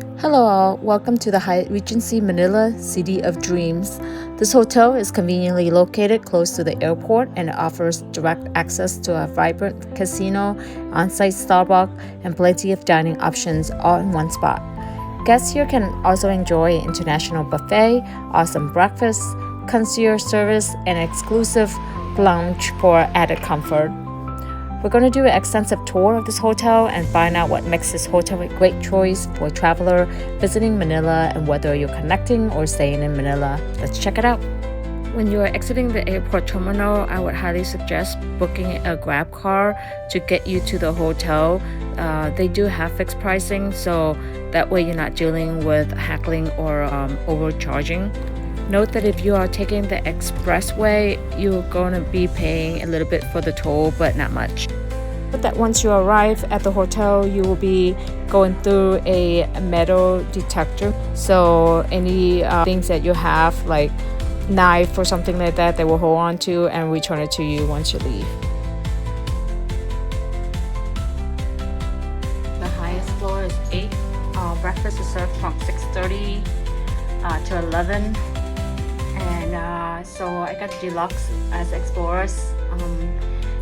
Hello all, welcome to the Hyatt Regency Manila, City of Dreams. This hotel is conveniently located close to the airport and offers direct access to a vibrant casino, on-site Starbucks, and plenty of dining options all in one spot. Guests here can also enjoy an international buffet, awesome breakfast, concierge service, and exclusive lounge for added comfort. We're going to do an extensive tour of this hotel and find out what makes this hotel a great choice for a traveler visiting Manila and whether you're connecting or staying in Manila. Let's check it out. When you are exiting the airport terminal, I would highly suggest booking a Grab car to get you to the hotel. They do have fixed pricing, so that way you're not dealing with haggling or overcharging. Note that if you are taking the expressway, you're going to be paying a little bit for the toll, but not much. But that once you arrive at the hotel, you will be going through a metal detector. So any things that you have, like knife or something like that, they will hold on to and return it to you once you leave. The highest floor is 8. Breakfast is served from 6:30 to 11. And so I got deluxe as explorers.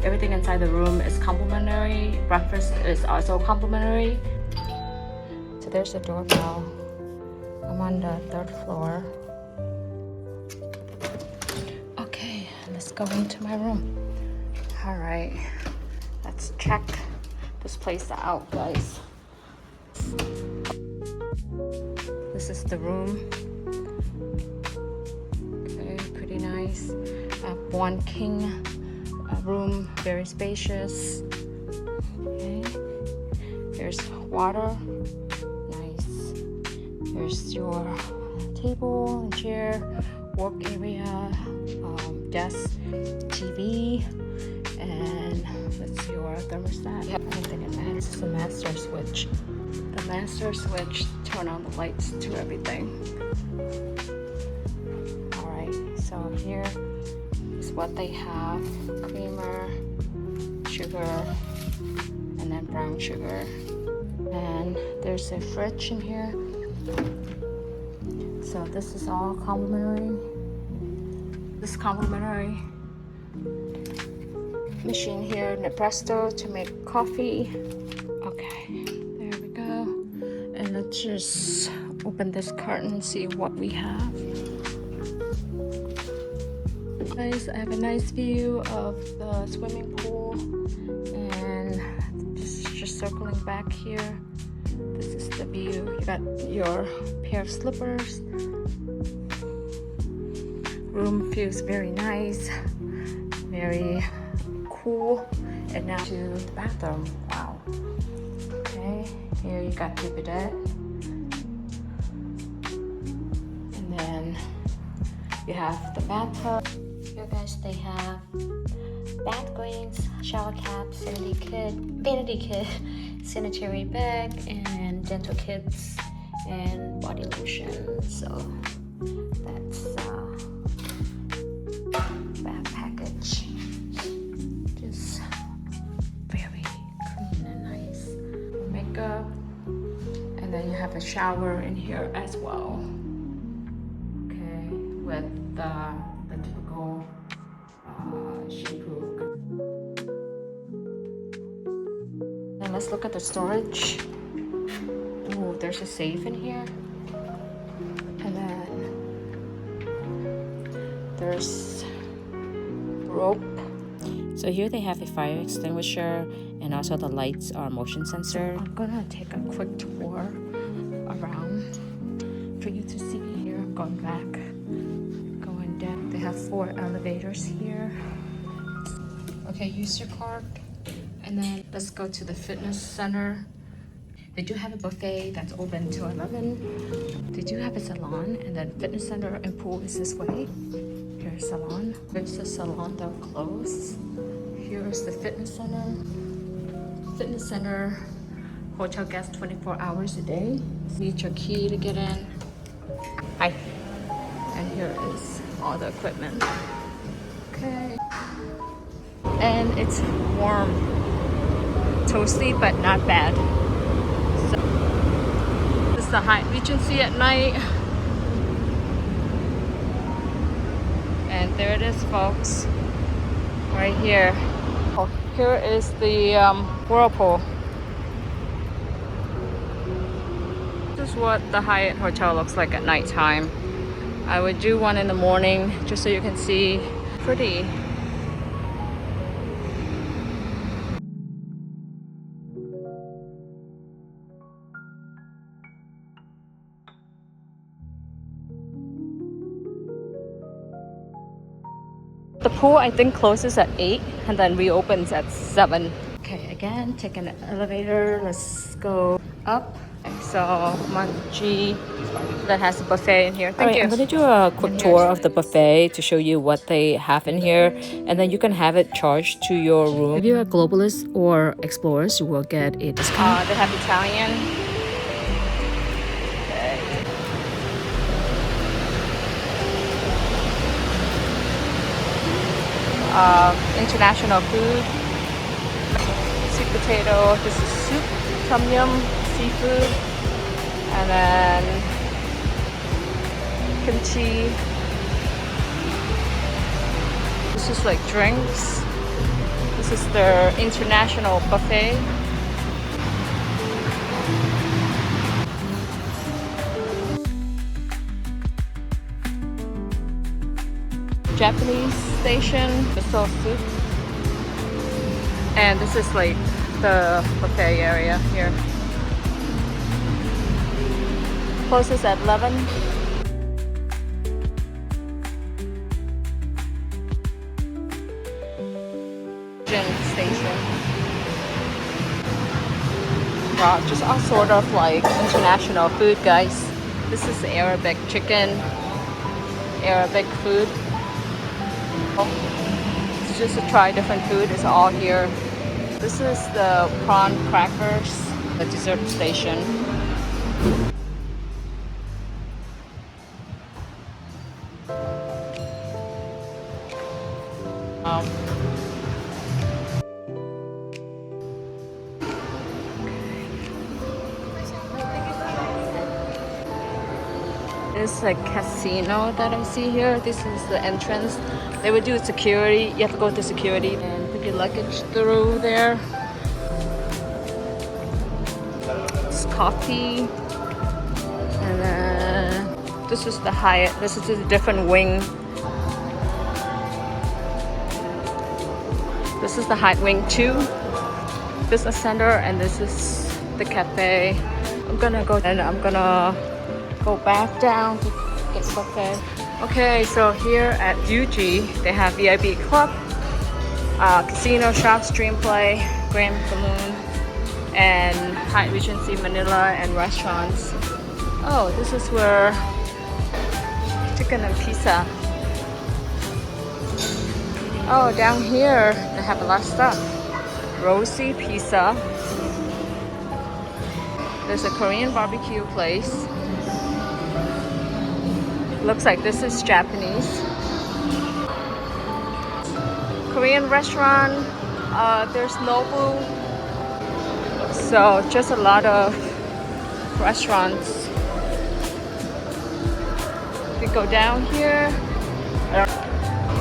Everything inside the room is complimentary. Breakfast is also complimentary. So there's the doorbell. I'm on the 3rd floor. Okay, let's go into my room. All right, let's check this place out, guys. This is the room. Pretty nice. One king room, very spacious. Okay. Here's water. Nice. Here's your table and chair, work area, desk, TV, and that's your thermostat. Everything in that. This is the master switch. The master switch turn on the lights to everything. So here is what they have: creamer, sugar, and then brown sugar. And there's a fridge in here. So this is all complimentary. This complimentary machine here, Nespresso, to make coffee. Okay, there we go. And let's just open this curtain and see what we have. Guys, I have a nice view of the swimming pool, and just circling back here. This is the view. You got your pair of slippers. Room feels very nice, very cool. And now to the bathroom. Wow. Okay, here you got your bidet, and then you have the bathtub. Here, guys, they have bath greens, shower cap, vanity kit, sanitary bag, and dental kits, and body lotion. So that's bath package. Just very clean and nice. Makeup, and then you have a shower in here as well. Okay, with the typical shampoo. And let's look at the storage. Ooh, there's a safe in here. And then there's rope. So here they have a fire extinguisher, and also the lights are motion sensor. I'm gonna take a quick tour around for you to see. Here I'm going back. They have 4 elevators here. Okay, use your card. And then let's go to the fitness center. They do have a buffet that's open till 11. They do have a salon, and then fitness center and pool is this way. Here's salon. There's the salon that closed. Here's the fitness center. Fitness center, hotel guests 24 hours a day. Need your key to get in. Hi. And here is all the equipment. Okay. And it's warm. Toasty, but not bad. So, this the Hyatt Regency at night. And there it is, folks. Right here. Oh, here is the whirlpool. This is what the Hyatt Hotel looks like at nighttime. I would do one in the morning just so you can see. Pretty. The pool I think closes at 8 and then reopens at 7. Okay, again, take an elevator. Let's go up. So Manji that has a buffet in here. Thank you. I'm going to do a quick tour of the buffet to show you what they have in here, and then you can have it charged to your room. If you're a globalist or explorers, you will get a discount. They have Italian. International food. Sweet potato. This is soup, tom yum, seafood, and then kimchi. This is like drinks. This is their international buffet. Japanese station, miso soup. And this is like the buffet area here. Closes at 11. Station. Wow, just all sort of like international food, guys. This is Arabic chicken, Arabic food. It's just to try different food. It's all here. This is the prawn crackers, the dessert station. It's a casino that I see here. This is the entrance. They would do security. You have to go to security and put your luggage through there. It's coffee. And then this is the Hyatt. This is a different wing. This is the Hyatt Wing 2 Business Center, and this is the cafe. I'm gonna go and I'm gonna go back down to get the buffet. Okay, so here at UG, they have VIP Club, casino, shop, stream play, Grand Balloon, and Hyatt Regency Manila, and restaurants. Oh, this is where chicken and pizza. Oh, down here, they have a lot of stuff. Rosie Pizza. There's a Korean barbecue place. Looks like this is Japanese. Korean restaurant. There's Nobu. So just a lot of restaurants. We go down here.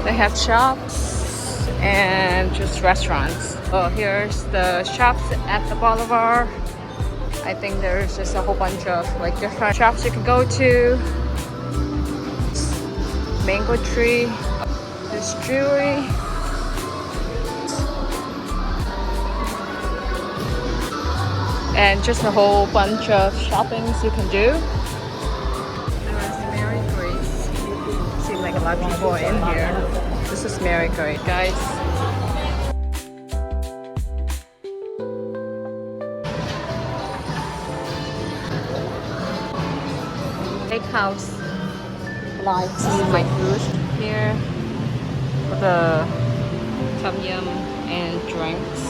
They have shops and just restaurants. Oh, here's the shops at the boulevard. I think there's just a whole bunch of like different shops you can go to. Mango tree. There's jewelry. And just a whole bunch of shoppings you can do. There's Mary Grace. Seems like a lot of people are in here. This is Mary Grace, guys. Steakhouse. This is my food here for the tom yum and drinks.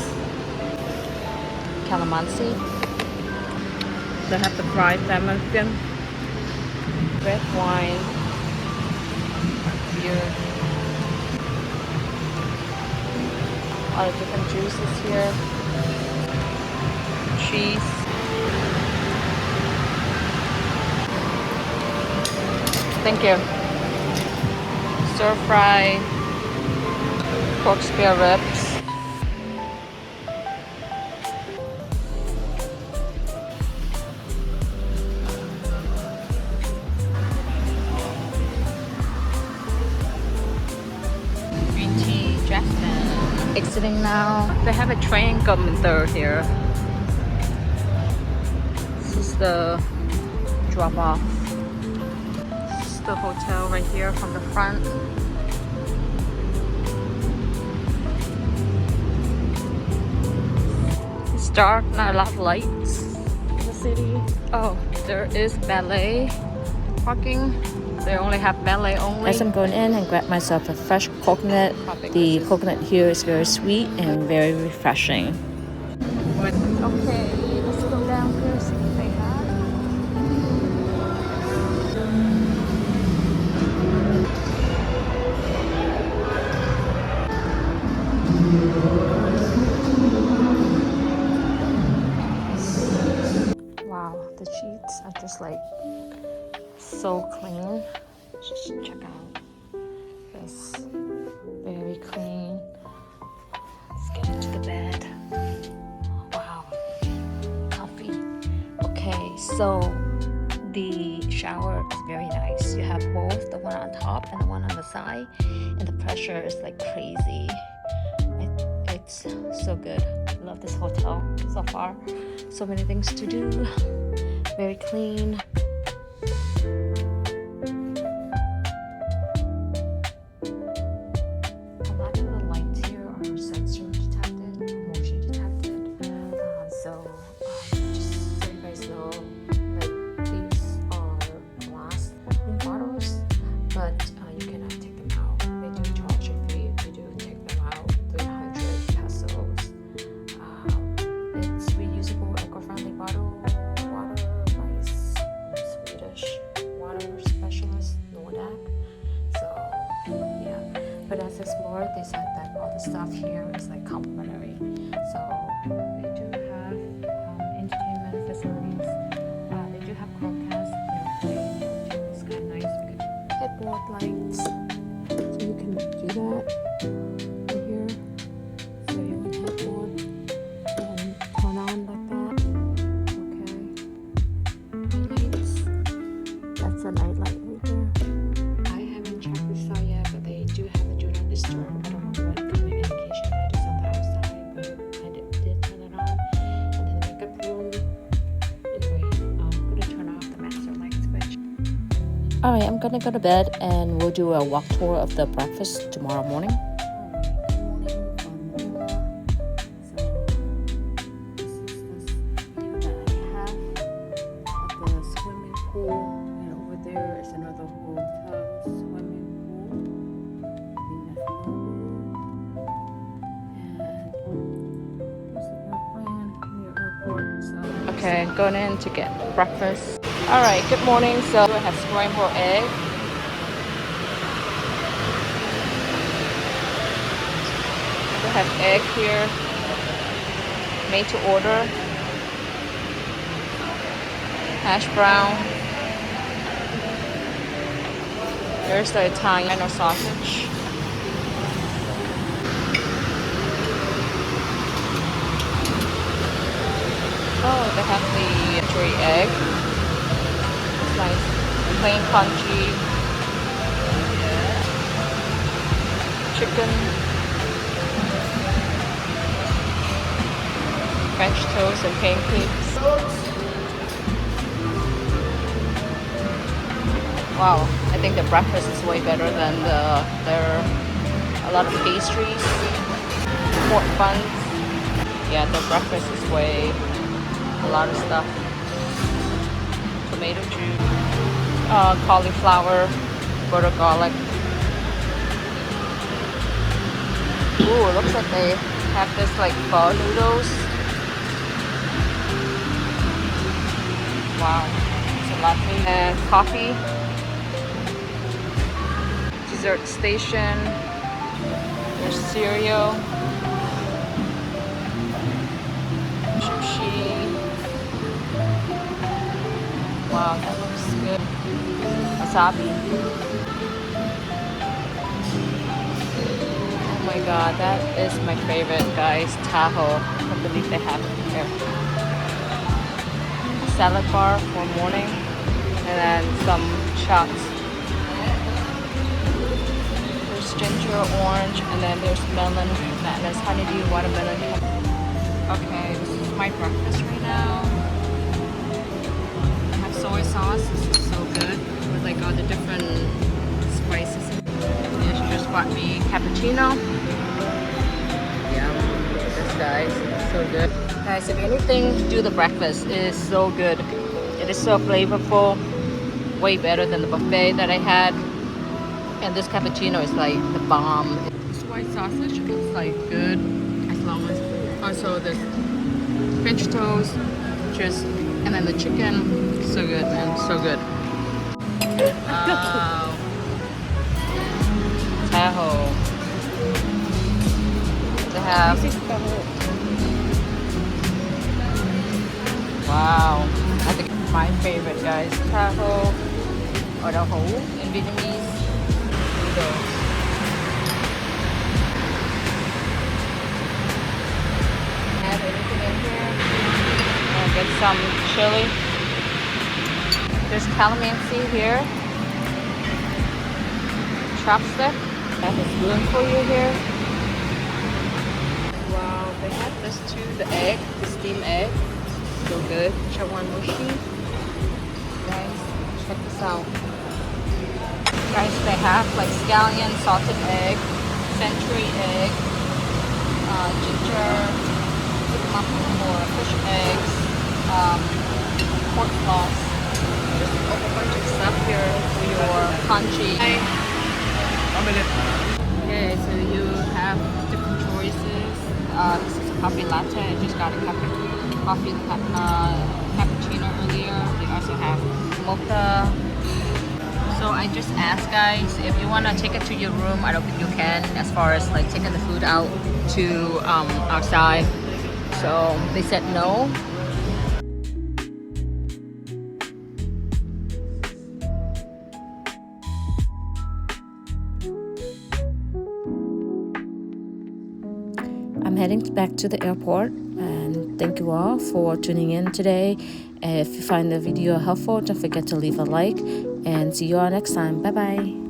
Calamansi. They have the fried salmon, red wine, beer, all the different juices here, cheese. Thank you. Stir fry pork spare ribs. Green tea, jasmine. Exiting now. They have a train coming through here. This is the drop off. This is the hotel right here from the front. It's dark, not a lot of lights in the city. Oh, there is valet parking. They only have valet only. As I'm going in and grab myself a fresh coconut, the coconut here is very sweet and very refreshing. Okay, let's go down here, see what they have. Wow, the sheets are just like so clean. Just check out this. Very clean. Let's get into the bed. Wow, comfy. Okay, so the shower is very nice. You have both the one on top and the one on the side, and the pressure is like crazy. It's so good. I love this hotel so far. So many things to do. Very clean. A lot of the lights here are sensor detected, motion detected. Just so you guys know, like these are glass bottles, but you cannot take them out. They do charge a fee if you do take them out, 300 pesos. It's reusable, eco-friendly bottle water by Swedish water specialist Nordic. So yeah, but as a sport, they said that all the stuff here is like complimentary. So they do have entertainment facilities. They do have Chromecast, airplane. It's kind of nice because headboard lights, so you can do that right here. So you want headboard and turn on like that. Okay, lights. That's a night light right there. I haven't checked this out yet, but they do have a do not disturb. I don't know what communication that is on the outside, but I did turn it on. And then the makeup room. Anyway, I'm gonna turn off the master light switch. Alright, I'm gonna go to bed and we'll do a walk tour of the breakfast tomorrow morning. Okay, going in to get breakfast. Alright, good morning. So we have scrambled egg. We have egg here, made to order. Hash brown. There's the Italian sausage. Oh, they have the curry egg. It's nice. Plain congee. Chicken. French toast and pancakes. Wow, I think the breakfast is way better than a lot of pastries. Pork buns. Yeah, the breakfast is way a lot of stuff. Tomato juice, cauliflower, butter garlic. Ooh, it looks like they have this like pho noodles. Wow, it's a lot. And coffee, dessert station. There's cereal, sushi. Wow, that looks good. Wasabi. Oh my god, that is my favorite, guys. Tahoe. I can't believe they have it here. A salad bar for morning, and then some shots. There's ginger, orange, and then there's melon, and there's honeydew, watermelon. Okay, this is my breakfast right now. I have soy sauce. This is so good with like all the different spices. And she just bought me cappuccino. Yum. Look at this, guys. It's so good. Guys, if anything, do the breakfast. It is so good. It is so flavorful. Way better than the buffet that I had. And this cappuccino is like the bomb. This white sausage is like good as long as also the French toast, just and then the chicken. So good, man. So good. Wow. Tahoe. They have. Wow. I think my favorite, guys. Tahoe or the hole in Vietnamese. Noodles. Have anything in here? I'll get some chili. There's calamansi here. Chopstick. I have a spoon for you here. Wow, they have this too. The egg, the steamed egg. So good. Chawanmushi. Guys, check this out. Guys, they have like scallion, salted egg, century egg, ginger, muffin for fish eggs, pork floss. Just a whole bunch of stuff here for your congee. Okay, so you have different choices. This is a coffee latte. I just got a cappuccino earlier. They also have mocha. So I just asked, guys, if you want to take it to your room. I don't think you can, as far as like taking the food out to outside. So they said no. I'm heading back to the airport, and thank you all for tuning in today. If you find the video helpful, don't forget to leave a like, and see you all next time. Bye bye.